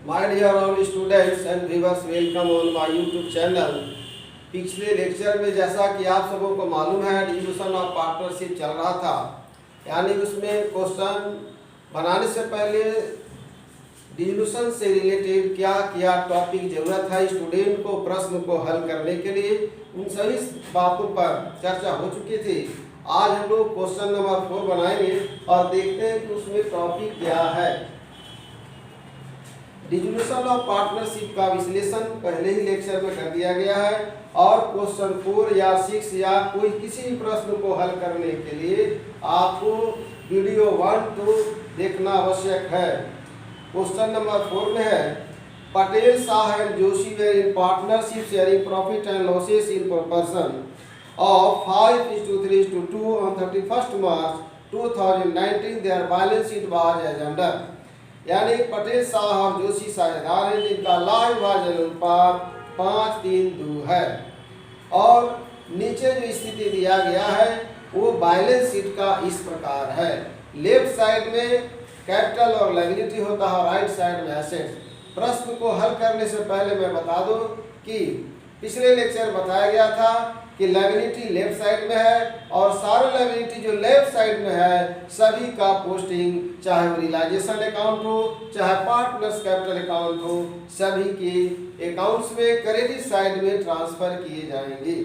My dear all students and viewers, welcome on my YouTube channel. पिछले lecture में जैसा कि आप सबों को मालूम है डिस्ट्रीब्यूशन ऑफ पार्टनरशिप चल रहा था, यानी उसमें क्वेश्चन बनाने से पहले डिस्ट्रीब्यूशन से रिलेटेड क्या क्या टॉपिक जरूरत है स्टूडेंट को प्रश्न को हल करने के लिए, उन सभी बातों पर चर्चा हो चुकी थी। आज हम लोग क्वेश्चन नंबर 4 बनाएंगे और देखते हैं कि उसमें टॉपिक क्या है। डिस्ट्रीब्यूशन ऑफ पार्टनरशिप का विश्लेषण पहले ही लेक्चर में कर दिया गया है और क्वेश्चन 4 या 6 या कोई किसी भी प्रश्न को हल करने के लिए आपको वीडियो 1 2 देखना आवश्यक है। क्वेश्चन नंबर 4 में है Patel Shah and Joshi were in partnership sharing profit and losses in proportion of 5:3:2 on 31st March 2019 their balance sheet was as under। यानी पटेल शाह और जोशी साझेदार हैं जिनका लाभ विभाजन अनुपात 5:3:2 है और नीचे जो स्थिति दिया गया है वो बैलेंस शीट का इस प्रकार है। लेफ्ट साइड में कैपिटल और लायबिलिटी होता है, राइट साइड में एसेट्स। प्रश्न को हल करने से पहले मैं बता दूं कि पिछले लेक्चर बताया गया था कि लायबिलिटी लेफ्ट साइड में है और सारे लायबिलिटी जो लेफ्ट साइड में है सभी का पोस्टिंग चाहे वो रियलाइजेशन अकाउंट हो चाहे पार्टनर्स कैपिटल अकाउंट हो, सभी के अकाउंट्स में क्रेडिट साइड में ट्रांसफर किए जाएंगे।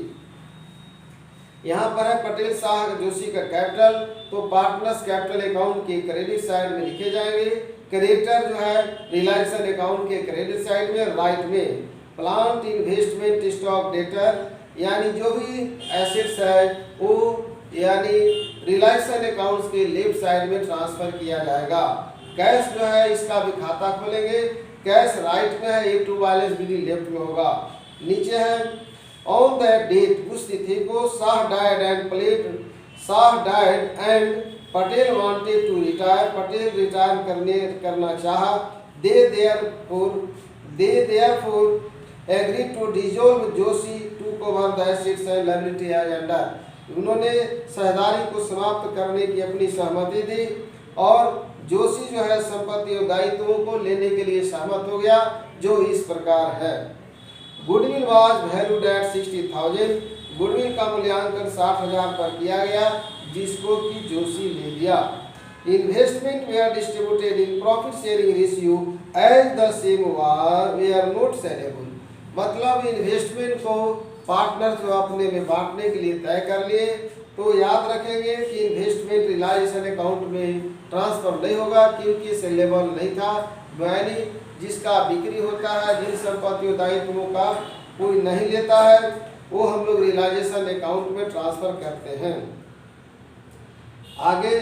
यहाँ पर है पटेल शाह जोशी का कैपिटल, तो पार्टनर्स कैपिटल अकाउंट के क्रेडिट साइड में लिखे जाएंगे। क्रेडिटर जो है रियलाइजेशन अकाउंट के क्रेडिट साइड में राइट में। प्लांट इन्वेस्टमेंट स्टॉक डेटर यानी जो भी एसेट्स है वो यानी रियलाइजेशन अकाउंट्स के लेफ्ट साइड में ट्रांसफर किया जाएगा। कैश जो है इसका भी खाता खोलेंगे, कैश राइट में है, एक टू बैलेंस भी लेफ्ट में होगा। नीचे है ऑन दैट डेट उस तिथि को Shah died and Patel wanted to retire, Patel retire करना चाहा। They therefore agreed to dissolve जोशी to cover the assets and liability as under। उन्होंने साझेदारी को समाप्त करने की अपनी सहमति दी और जोशी जो है संपत्ति और दायित्वों को लेने के लिए सहमत हो गया जो इस प्रकार है। Goodwill was valued at 60,000। Goodwill का मूल्यांकन 60,000 पर किया गया जिसको कि जोशी ले लिया। Investment were distributed in profit sharing ratio as the same were not saleable. मतलब इन्वेस्टमेंट को पार्टनर जो अपने में बांटने के लिए तय कर लिए, तो याद रखेंगे कि इन्वेस्टमेंट रियलाइजेशन अकाउंट में ट्रांसफर नहीं होगा क्योंकि सेलेबल नहीं था, यानी जिसका बिक्री होता है जिन संपत्तियों दायित्वों का कोई नहीं लेता है वो हम लोग रियलाइजेशन अकाउंट में ट्रांसफर करते हैं। आगे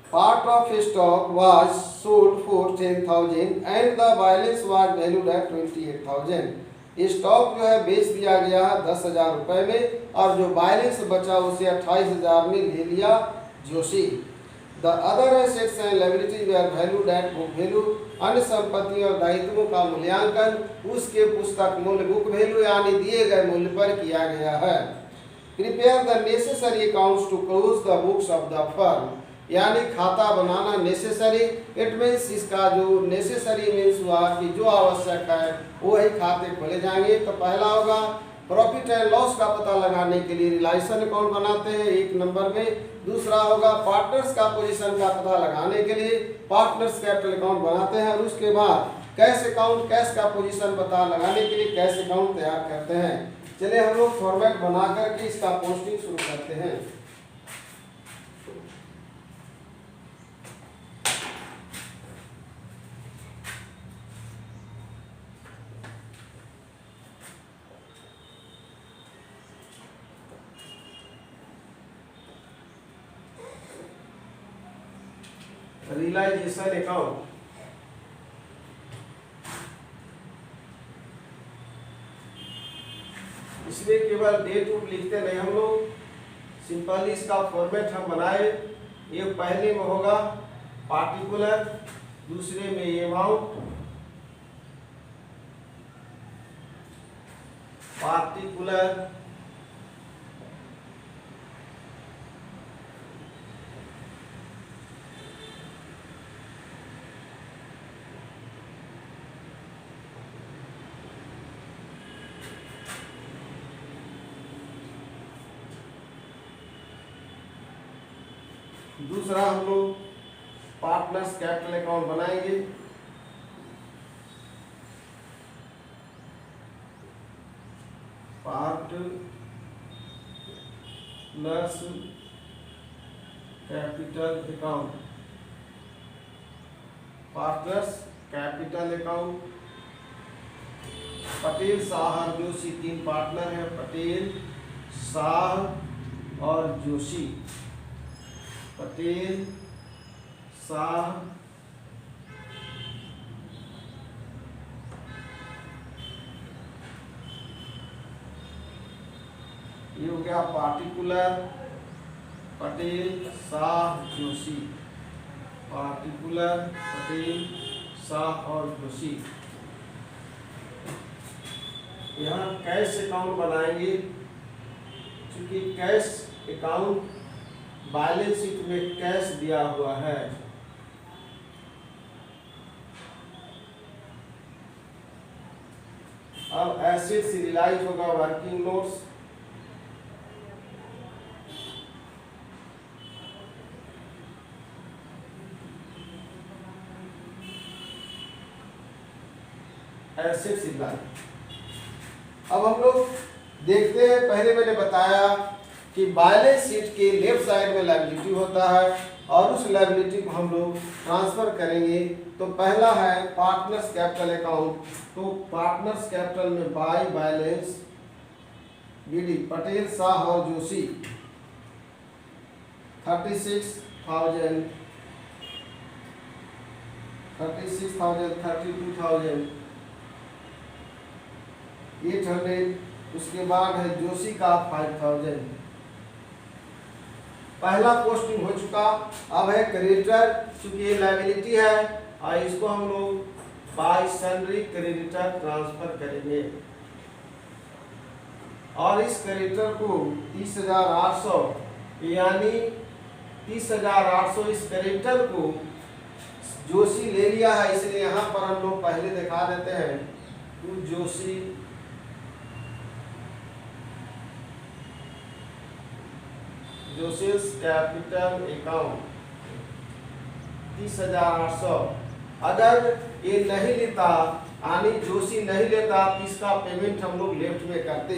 part of stock was sold for 10,000 and the balance was valued at 28,000। Stock जो है बेच दिया गया है 10,000 रुपए में और जो बैलेंस बचा उसे 28,000 में ले लिया Joshi. The other assets and liabilities were valued at book value. अन्य संपत्ति और दायित्वों का मूल्यांकन उसके पुस्तक मूल्य बुक वैल्यू यानी दिए गए मूल्य पर किया गया है। Prepare the necessary accounts to close the books of the firm, यानी खाता बनाना नेसेसरी। इट मीन्स इसका जो नेसेसरी मीन्स हुआ कि जो आवश्यक है वही खाते खोले जाएंगे। तो पहला होगा प्रॉफिट एंड लॉस का पता लगाने के लिए रियलाइजेशन अकाउंट बनाते हैं 1 नंबर में। दूसरा होगा पार्टनर्स का पोजीशन का पता लगाने के लिए पार्टनर्स कैपिटल अकाउंट बनाते हैं और उसके बाद कैश अकाउंट कैश का पोजीशन पता लगाने के लिए कैश अकाउंट तैयार करते हैं। चलिए हम लोग फॉर्मेट बना करके इसका पोस्टिंग शुरू करते हैं। रियलाइजेशन अकाउंट इसमें केवल डेट उट लिखते नहीं हम लोग, सिंपली इसका फॉर्मेट हम बनाए। ये पहले में होगा पार्टिकुलर, दूसरे में अमाउंट, पार्टिकुलर, दूसरा हम लोग पार्टनर्स कैपिटल अकाउंट बनाएंगे। Partners capital account, partners capital account. Patel, Shah और जोशी तीन पार्टनर हैं, पटेल, शाह और जोशी। पटेल, शाह, ये हो गया पार्टिकुलर, पटेल, शाह, जोशी। पार्टिकुलर, पटेल, शाह और जोशी। यहाँ कैश अकाउंट बनाएंगे, क्योंकि कैश अकाउंट बैलेंस शीट में कैश दिया हुआ है। अब एसेट्स रियलाइज होगा वर्किंग नोट्स। Assets realise. अब हम लोग देखते हैं, पहले मैंने बताया कि बैलेंस शीट के लेफ्ट साइड में लायबिलिटी होता है और उस लायबिलिटी को हम लोग ट्रांसफर करेंगे। तो पहला है पार्टनर्स कैपिटल अकाउंट। तो पार्टनर्स कैपिटल में by balance BD, Patel, Shah और जोशी 36,000, 32,000, 800। उसके बाद है जोशी का 5,000। पहला पोस्टिंग हो चुका। अब है क्रेडिटर, चूंकि ये लायबिलिटी है और इसको हम लोग बाय सन्ड्री क्रेडिटर ट्रांसफर करेंगे और इस क्रेडिटर को 30,800, यानी 30,800 इस क्रेडिटर को जोशी ले लिया है, इसलिए यहाँ पर हम लोग पहले दिखा देते हैं टू जोशी। जोशी's कैपिटल अकाउंट 30,800। अगर ये नहीं लेता, यानी जोशी नहीं लेता, तो इसका पेमेंट हम लोग लेफ्ट में करते।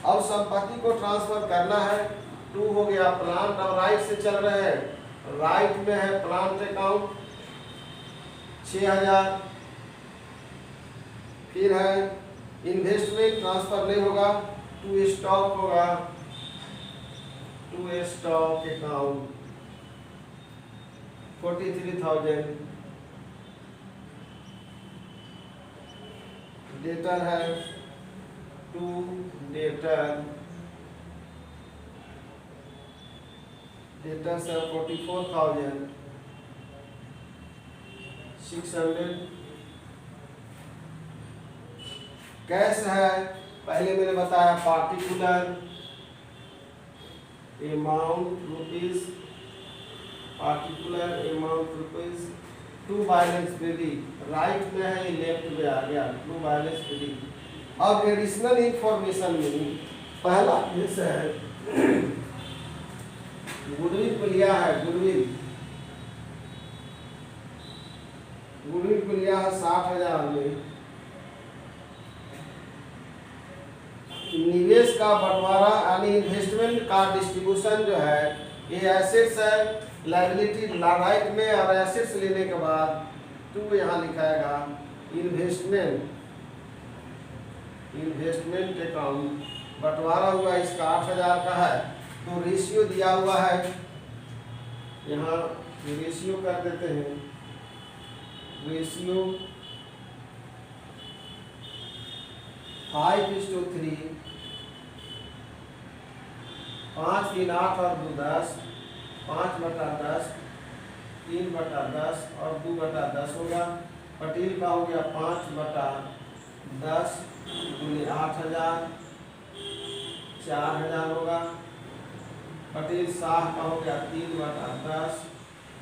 अब संपत्ति को ट्रांसफर करना है। 2 हो गया प्लांट, और राइट से चल रहे हैं। राइट में है प्लांट अकाउंट 6,000। फिर है इन्वेस्टमेंट, ट्रांसफर नहीं होगा, टू स्टॉक होगा, टू स्टॉक अकाउंट 43,000। डेटर है टू डेटर, डेटर से 44,600। कैश है, पहले मैंने बताया particular amount rupees, particular amount rupees. To balance building, right में है, ये लेफ्ट में आ गया, टू बैलेंस बिल्डिंग। अब एडिशनल इंफॉर्मेशन में पहला जैसे है गुडविल को लिया है, गुडविल को लिया है 60,000 में। निवेश का बंटवारा यानी इन्वेस्टमेंट का डिस्ट्रीब्यूशन जो है, ये एसेट्स है, लायबिलिटी राइट में, और एसेट्स लेने के बाद 2 यहाँ लिखाएगा इन्वेस्टमेंट अकाउंट। बंटवारा हुआ इसका 8,000 का है। तो रेशियो दिया हुआ है, यहाँ रेशियो कर देते हैं। रेशियो 5:3, 5 3 8 और 2 10, 5/10, 3/10 और 2/10 होगा। पटेल का हो गया 5/10 गुने 8,000, 4,000 होगा। पटेल शाह का हो गया 3/10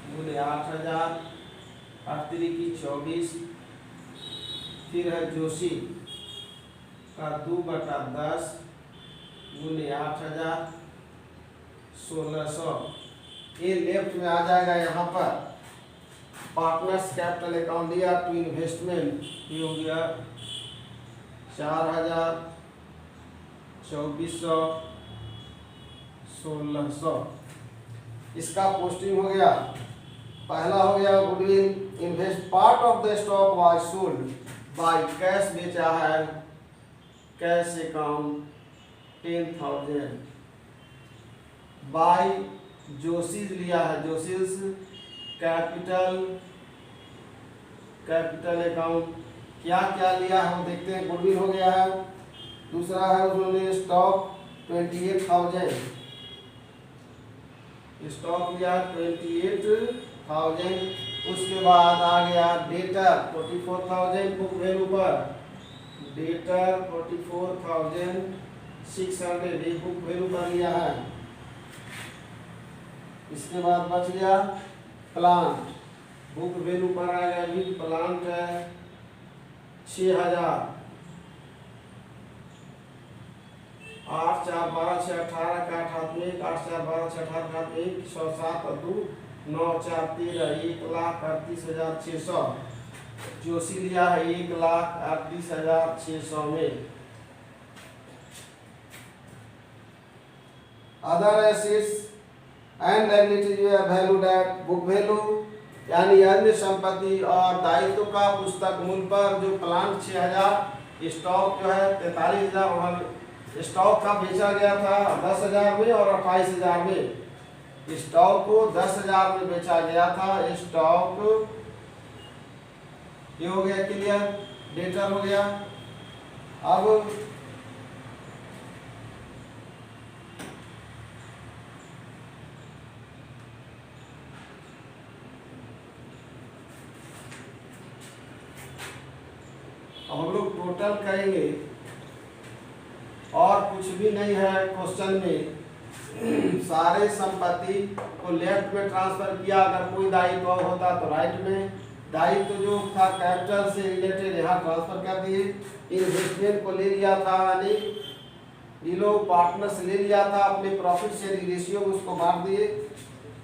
गुने 8,000, 8 की 24। फिर है जोशी का 2/10 गुने 8,000, 1,600। ये लेफ्ट में आ जाएगा। यहाँ पर पार्टनर्स कैपिटल अकाउंट दिया टू इन्वेस्टमेंट, ये हो गया 4000, 2400, 1600। इसका पोस्टिंग हो गया। पहला हो गया goodwill invest, part of the stock was sold by cash, बेचा है कैश अकाउंट 10,000, बाय जोशीज लिया है जोशीज कैपिटल अकाउंट। क्या क्या लिया है वो देखते हैं। गुडविल हो गया है। दूसरा है उन्होंने स्टॉक 28,000, स्टॉक लिया 28,000। उसके बाद आ गया डेटर 44,000 बुक वैल्यू पर, डेटर 44,600 बुक वैल्यू पर लिया है। इसके बाद बच गया प्लांट, बुक वैल्यू पर आ गया भी प्लांट है 6,000, 8 4 12 6 18 का 8 में 8 4 12 6 18 का 1 100 7 और 2 9 4 13 1,38,600। जोशी लिया है 1,38,600 में। Other assets and liabilities valued at book value, यानी अन्य संपत्ति और दायित्व का पुस्तक मूल्य पर। जो प्लांट 6,000, स्टॉक जो है 43,000, वहाँ स्टॉक का बेचा गया था 10,000 में और 28,000 में। स्टॉक को 10,000 में बेचा गया था। स्टॉक ये हो गया क्लियर, डेटर हो गया। अब हम लोग टोटल करेंगे और कुछ भी नहीं है क्वेश्चन में। सारे संपत्ति को लेफ्ट में ट्रांसफर किया, अगर कोई दायित्व होता तो राइट में। दायित्व जो था कैपिटल से रिलेटेड यहाँ ट्रांसफर कर दिए। इन्वेस्टमेंट को ले लिया था, यानी ये लोग पार्टनर्स ले लिया था, अपने प्रॉफिट शेयरिंग रेशियो में उसको बांट दिए।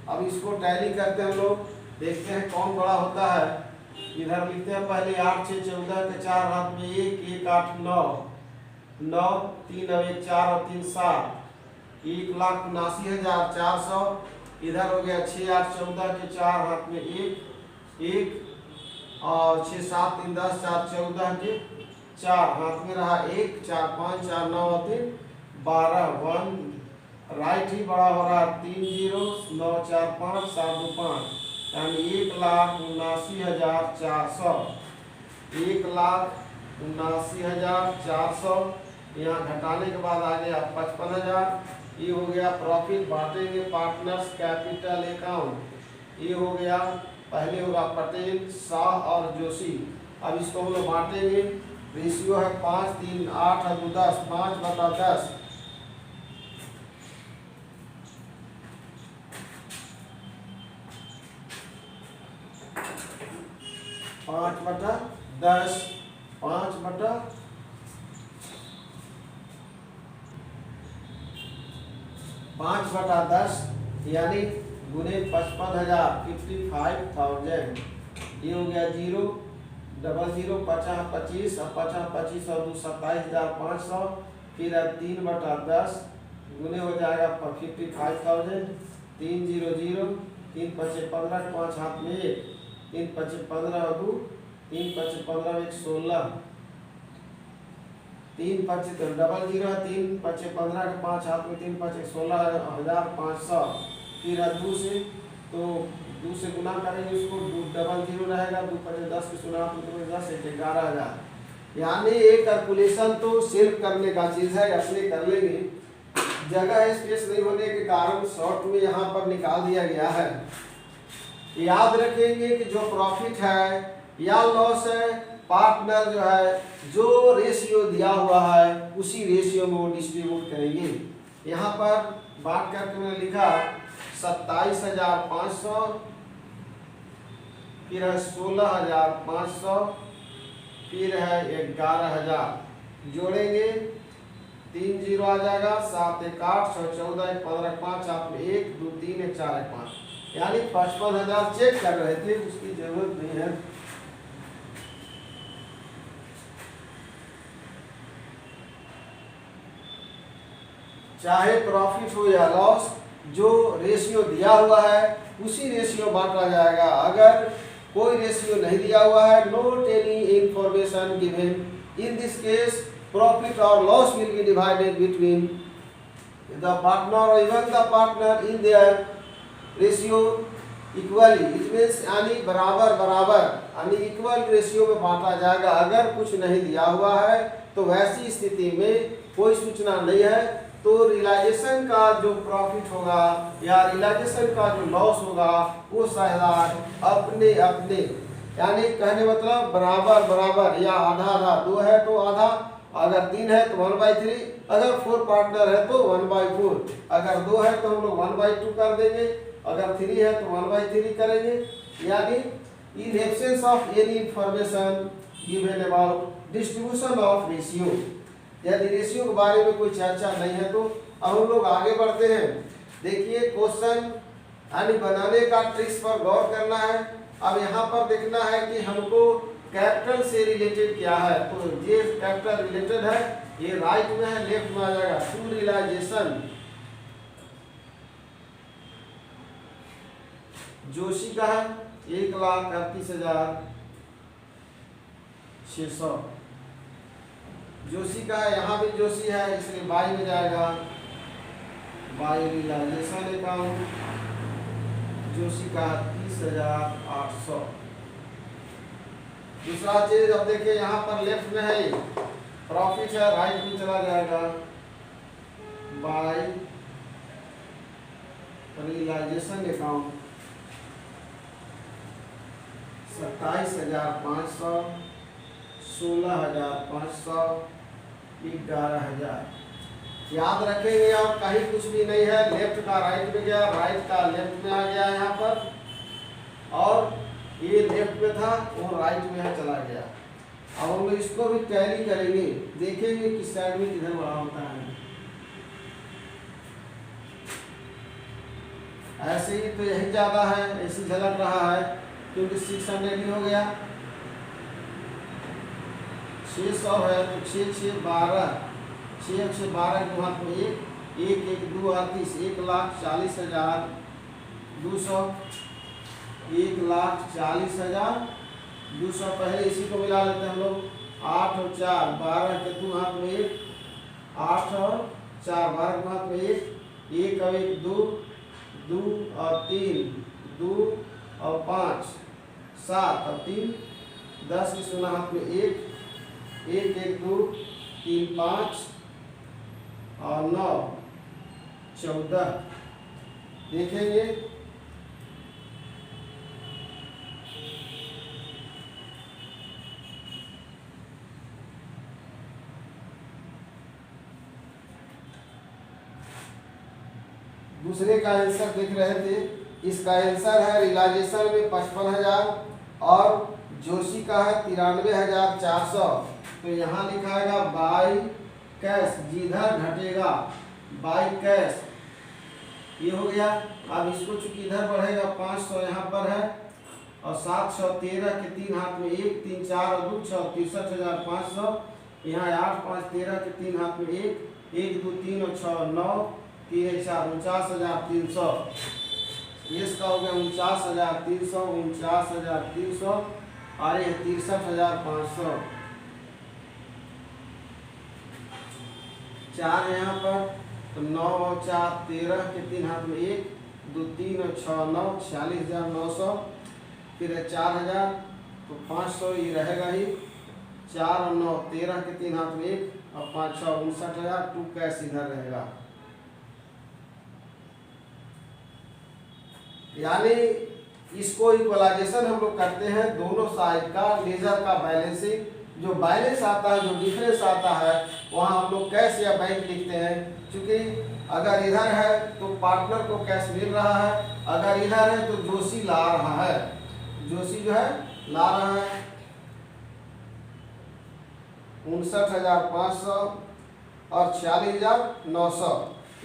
अब इसको टैली करते हैं हम लोग, देखते हैं कौन बड़ा होता है। इधर लिखते हैं पहले 8 6 14 के 4 हाथ में 1 1 8 9 9 3 और 1 4 और 3 7, 1,79,400। इधर हो गया 6 8 14 के 4 हाथ में 1 1 और 6 7 3 10 4 14 के 4 हाथ में रहा 1 4 5 4 9 और 3 12 1 राइट ही बड़ा हो रहा 3 0 9 4 5 7 2 5, यानी 1,79,400, 1,79,400। यहाँ घटाने के बाद आ गया 55,000। ये हो गया प्रॉफिट। बांटेंगे पार्टनर्स कैपिटल अकाउंट। ये हो गया, पहले होगा पटेल शाह और जोशी। अब इसको हम लोग बांटेंगे। रेशियो है 5 3 8 और 2 10, 5/10, 5/10, 5/10 यानी गुने 55,000, 55,000। ये हो गया 0 0 0 50 25 और 50 25 और 2 27,500। फिर 3/10 गुने हो जाएगा 55,000, 3 0 0 3 5 15, 5 हाथ में 1, 3 5 15 और 2 3 5 15 1 16, 3 5 तो 0 0 है, 3 5 15 के 5 हाथ में 3 5 16,500। फिर 2 से, तो 2 से गुना करेंगे उसको, 2 0 0 रहेगा, 2 5 10 के 16 में 10 11,000। यानी ये कैलकुलेशन तो सिर्फ करने का चीज़ है, अपने कर लेंगे। जगह स्पेस नहीं होने के कारण शॉर्ट में यहाँ पर निकाल दिया गया है। याद रखेंगे कि जो प्रॉफिट है या लॉस है, पार्टनर जो है जो रेशियो दिया हुआ है उसी रेशियो में वो डिस्ट्रीब्यूट करेंगे। यहाँ पर बात करके मैंने लिखा 27,500, फिर है 16,500, फिर है 11,000। जोड़ेंगे 3 0 आ जाएगा, 7 1 8 6 14 1 15 5 आप 1 2 3 1 4 1 5। यानी 55,000 चेक कर रहे थे, उसकी जरूरत नहीं है। चाहे प्रॉफिट हो या लॉस, जो रेशियो दिया हुआ है उसी रेशियो बांटा जाएगा। अगर कोई रेशियो नहीं दिया हुआ है, not any information given, in this case profit और loss will be divided between the partner और even the partner in their ratio equally. It means यानी बराबर बराबर यानी इक्वल रेशियो में बांटा जाएगा। अगर कुछ नहीं दिया हुआ है तो वैसी स्थिति में कोई सूचना नहीं है तो रियलाइजेशन का जो प्रॉफिट होगा या रियलाइजेशन का जो लॉस होगा वो साझेदार अपने अपने यानी कहने मतलब बराबर बराबर या आधा आधा, 2 है तो आधा, अगर 3 है तो 1/3, अगर 4 पार्टनर है तो 1/4, अगर 2 है तो हम लोग 1/2 कर देंगे, अगर 3 है तो 1/3 करेंगे। यानी in absence of any information given about distribution of ratio, यदि रेशियो के बारे में कोई चर्चा नहीं है तो अब हम लोग आगे बढ़ते हैं। देखिए क्वेश्चन यानी बनाने का ट्रिक्स पर गौर करना है। अब यहाँ पर देखना है कि हमको कैपिटल से रिलेटेड क्या है, तो ये कैपिटल रिलेटेड है, ये राइट में है, लेफ्ट में आ जाएगा। टू रियलाइजेशन जोशी का है 1,38,600, जोशी का है, यहाँ भी जोशी है इसलिए बाई में जाएगा, बाई रियलाइजेशन अकाउंट जोशी का 30,800। दूसरा चीज अब देखिए यहाँ पर लेफ्ट में है प्रॉफिट है, राइट में चला जाएगा बाई रियलाइजेशन अकाउंट 27,500, 16,500, 11,000। याद रखेंगे और कहीं कुछ भी नहीं है, लेफ्ट का राइट में गया, राइट का लेफ्ट में आ गया यहाँ पर, और ये लेफ्ट में था वो राइट में है चला गया। अब हम लोग इसको भी टैली करेंगे, देखेंगे किस साइड में किधर बड़ा होता है। ऐसे ही तो यही ज्यादा है, ऐसी झलक रहा है क्योंकि 600 ही हो गया, 600 है तो 6 6 12, 6 6 12 के वहाँ पर 1 1 1 2 38, 1,40,200, 1,40,200। पहले इसी को मिला लेते हैं हम लोग, 8 और 4 12 के 2 हाथ में 1, 8 और 4 12 के हाथ में 1, 1 और 1 2, 2 और 3 2 और 5 7 और 3 10 के 16 हाथ में 1 1 1 2 3 5 और 9 14। देखेंगे दूसरे का आंसर देख रहे थे, इसका आंसर है रियलाइजेशन में 55,000 और जोशी का है 93,400। तो यहाँ लिखाएगा बाई कैश, जिधर घटेगा बाई कैश, ये हो गया। अब इसको चूंकि इधर बढ़ेगा 500 यहाँ पर है और 713 के 3 हाथ में 1 3 4 और 2 6 63,500, यहाँ 8 5 13 के 3 हाथ में 1 1 2 3 और 6 9 3 4 49,300। इसका हो गया 49,300, 49,300 और ये 63,500। 4 यहाँ पर तो 9 और 4 13 के 3 हाथ में 1 2 3 और 6 9 46,900, फिर 4,000 तो 500 ये रहेगा ही, 4 और 9 13 के 3 हाथ में 1 और 5 6 59,000। 2 कैश इधर रहेगा। यानी इसको इक्वलाइजेशन हम लोग करते हैं, दोनों साइड का लेजर का बैलेंसिंग, जो बैलेंस आता है जो डिफरेंस आता है वहाँ हम लोग कैश या बैंक लिखते हैं। क्योंकि अगर इधर है तो पार्टनर को कैश मिल रहा है, अगर इधर है तो जोशी ला रहा है, जोशी जो है ला रहा है 59,500 और 46,900।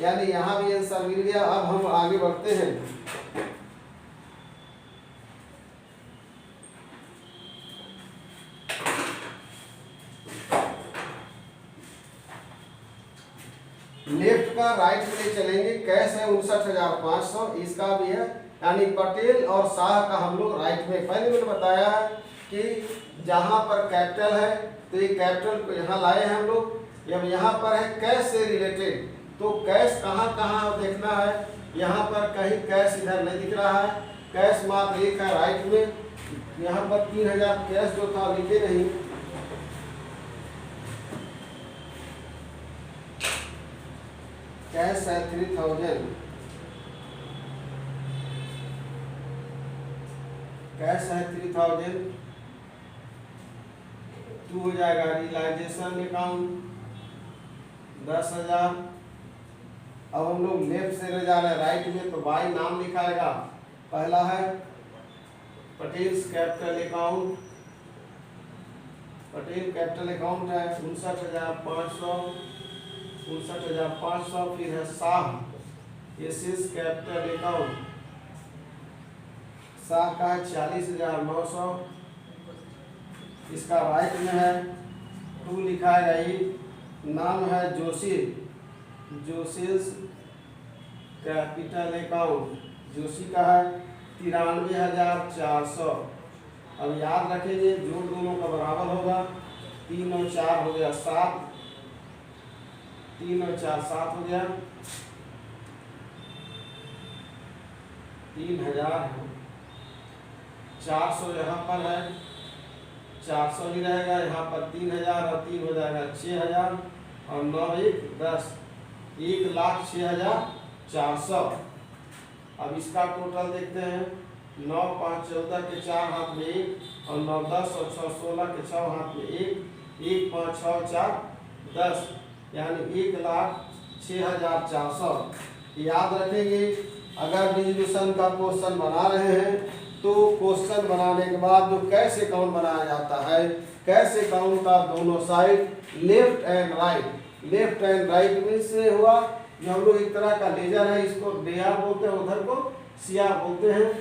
यानी यहाँ भी आंसर मिल गया। अब हम आगे बढ़ते हैं। लेफ्ट का राइट में ले चलेंगे। कैश है 59,500, इसका भी है, यानी पटेल और शाह का हम लोग राइट में। पहले मैंने बताया है कि जहाँ पर कैपिटल है तो ये कैपिटल को यहाँ लाए हैं हम लोग। जब यहाँ पर है कैश से रिलेटेड, तो कैश कहाँ कहाँ देखना है। यहाँ पर कहीं कैश इधर नहीं दिख रहा है, कैश मात्र एक है राइट में। यहाँ पर 3,000 कैश जो था लिखे नहीं, कैश है 3,000, कैश है 3,000, 2 हो जाएगा। Realisation account 10,000। अब हम लोग लेफ्ट से ले जा रहे हैं राइट में, तो बाई नाम लिखाएगा। पहला है Patel capital account, Patel capital account है 59,500, 59,500। फिर है Shah SS capital account, Shah का है 40,900, इसका राइट में है 2 लिखाएगा। ये नाम है जोशी, जोशीस कैपिटल अकाउंट, जोशी का है 93,400। अब याद रखेंगे जोड़ दोनों का बराबर होगा, 3 और 4 हो गया 7, 3 और 4 7 हो गया, 3,000। 400 यहाँ पर है, 400 ही रहेगा। यहाँ पर 3,000 और 3 हो जाएगा 6,000 और 9 1 10, 1,06,400। अब इसका टोटल देखते हैं। 9 5 14 के 4 हाथ में 1 और 9 10 और 6 16 के 6 हाथ में 1, 1 5 6 4 10, यानी 1,06,400। याद रखेंगे अगर डिस्ट्रीब्यूशन का क्वेश्चन बना रहे हैं तो क्वेश्चन बनाने के बाद जो कैश अकाउंट बनाया जाता है, कैश अकाउंट का दोनों side left and right, left and right में से हुआ जो हम लोग एक तरह का लेजर है, इसको डीआर बोलते हैं, उधर को सीआर बोलते हैं।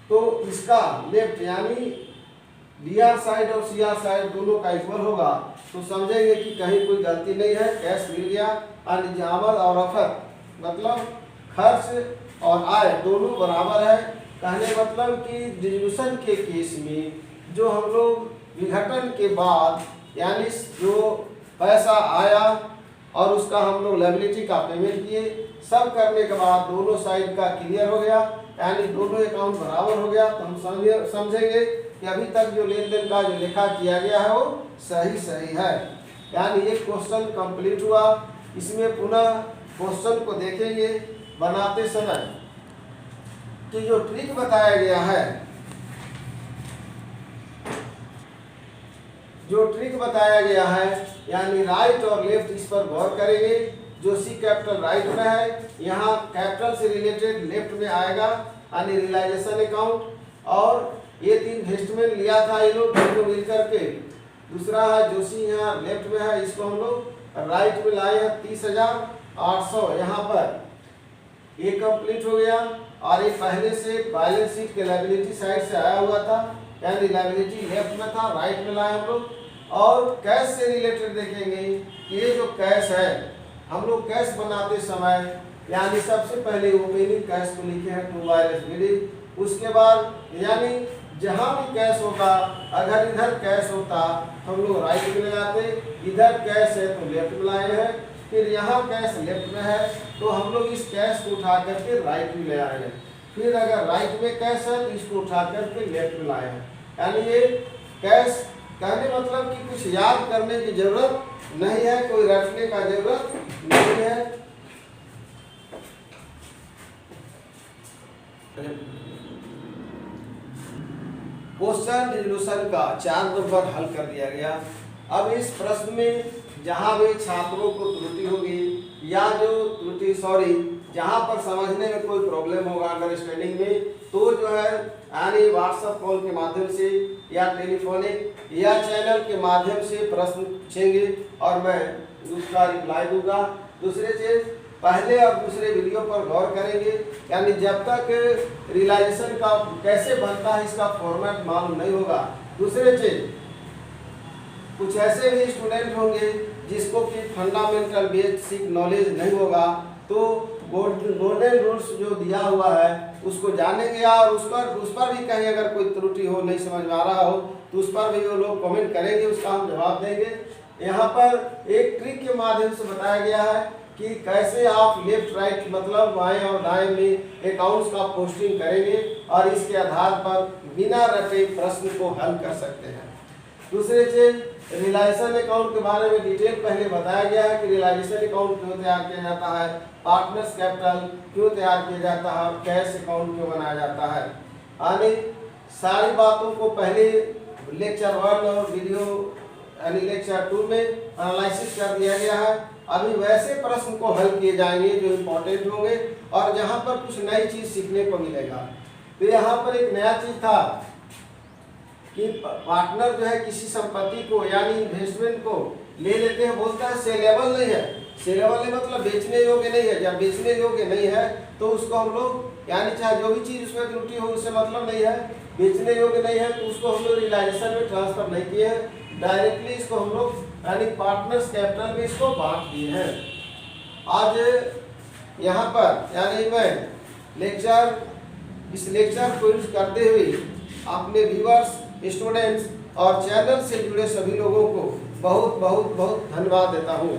तो इसका लेफ्ट यानी डीआर साइड और सीआर साइड दोनों का इक्वल होगा, तो समझेंगे कि कहीं कोई गलती नहीं है, कैश मिल गया। आमद और रफत मतलब खर्च और आय दोनों बराबर है। कहने मतलब कि डिस्ट्रीब्यूशन के केस में जो हम लोग विघटन के बाद यानी जो पैसा आया और उसका हम लोग लायबिलिटी का पेमेंट किए, सब करने के बाद दोनों साइड का क्लियर हो गया, यानी दोनों अकाउंट बराबर हो गया, तो हम समझेंगे कि अभी तक जो लेन देन का जो लेखा किया गया है वो सही है। यानी ये क्वेश्चन कंप्लीट हुआ। इसमें पुनः क्वेश्चन को देखेंगे बनाते समय कि जो ट्रिक बताया गया है, जो ट्रिक बताया गया है यानी राइट और लेफ्ट, इस पर गौर करेंगे। जो सी कैपिटल राइट में है, यहाँ कैपिटल से रिलेटेड लेफ्ट में आएगा यानी रियलाइजेशन अकाउंट, और ये 3 इन्वेस्टमेंट लिया था ये लोग दोनों मिल करके। दूसरा है जोशी यहाँ लेफ्ट में है, इसको हम लोग राइट में लाए हैं 30,800 यहाँ पर। ये कंप्लीट हो गया। और ये पहले से बैलेंस शीट के लायबिलिटी साइड से आया हुआ था, यानी लायबिलिटी लेफ्ट में था, राइट में लाए हम लोग। और कैश से रिलेटेड देखेंगे कि ये जो कैश है, हम लोग कैश बनाते समय यानी सबसे पहले ओपनिंग कैश को लिखे हैं 2 वायरस बिडिंग। उसके बाद यानी जहाँ भी कैश होता, अगर इधर कैश होता तो हम लोग राइट में लगाते, इधर कैश है तो लेफ्ट में लाए हैं। फिर यहाँ कैश लेफ्ट में है तो हम लोग इस कैश को उठा करके राइट में ले आए हैं। फिर अगर राइट में कैश है तो इसको उठा करके लेफ्ट में लाए हैं। यानी ये कैश कहने मतलब कि कुछ याद करने की जरूरत नहीं है, कोई रटने का जरूरत नहीं है। क्वेश्चन रिजोल्यूशन का 4 नंबर हल कर दिया गया। अब इस प्रश्न में जहां भी छात्रों को त्रुटि होगी या जो त्रुटि जहां पर समझने में कोई प्रॉब्लम होगा अंडरस्टैंडिंग में, तो जो है यानी व्हाट्सएप कॉल के माध्यम से या टेलीफोनिक या चैनल के माध्यम से प्रश्न पूछेंगे और मैं उसका रिप्लाई दूंगा। दूसरी चीज पहले और दूसरे वीडियो पर गौर करेंगे, यानी जब तक रियलाइजेशन का कैसे बनता है इसका फॉर्मेट मालूम नहीं होगा। दूसरी चीज कुछ ऐसे भी स्टूडेंट होंगे जिसको कि फंडामेंटल बेसिक नॉलेज नहीं होगा, तो गोल्डन रूल्स जो दिया हुआ है उसको जानेंगे और उस पर भी कहीं अगर कोई त्रुटि हो, नहीं समझ में आ रहा हो, तो उस पर भी वो लोग कमेंट करेंगे, उसका हम जवाब देंगे। यहाँ पर एक ट्रिक के माध्यम से बताया गया है कि कैसे आप लेफ्ट राइट मतलब बाएं और दाएं में अकाउंट्स का पोस्टिंग करेंगे और इसके आधार पर बिना रटे प्रश्न को हल कर सकते हैं। दूसरी चीज, रिलायसन अकाउंट के बारे में डिटेल पहले बताया गया है कि रिलायसन अकाउंट क्यों तैयार किया जाता है, पार्टनर्स कैपिटल क्यों तैयार किया जाता है, कैश अकाउंट क्यों बनाया जाता है, यानी सारी बातों को पहले लेक्चर 1 और वीडियो यानी लेक्चर 2 में एनालिसिस कर दिया गया है। अभी वैसे प्रश्न को हल किए जाएंगे जो इम्पोर्टेंट होंगे और जहां पर कुछ नई चीज सीखने को मिलेगा। तो यहाँ पर एक नया चीज था कि पार्टनर जो है किसी संपत्ति को यानी इन्वेस्टमेंट को ले लेते हैं, बोलता है सेलेबल नहीं है। सेलेबल नहीं मतलब बेचने योग्य नहीं है। जब बेचने योग्य नहीं है तो उसको हम लोग यानी चाहे जो भी चीज उसमें त्रुटि हो उससे मतलब नहीं है, बेचने योग्य नहीं है तो उसको हम लोग रिलायजेशन में ट्रांसफर नहीं किए हैं, डायरेक्टली इसको हम लोग यानी पार्टनर्स कैपिटल में इसको बांट दिए हैं। आज यहाँ पर यानी मैं इस लेक्चर को यूज करते हुए अपने व्यूअर्स, स्टूडेंट्स और चैनल से जुड़े सभी लोगों को बहुत बहुत बहुत धन्यवाद देता हूँ।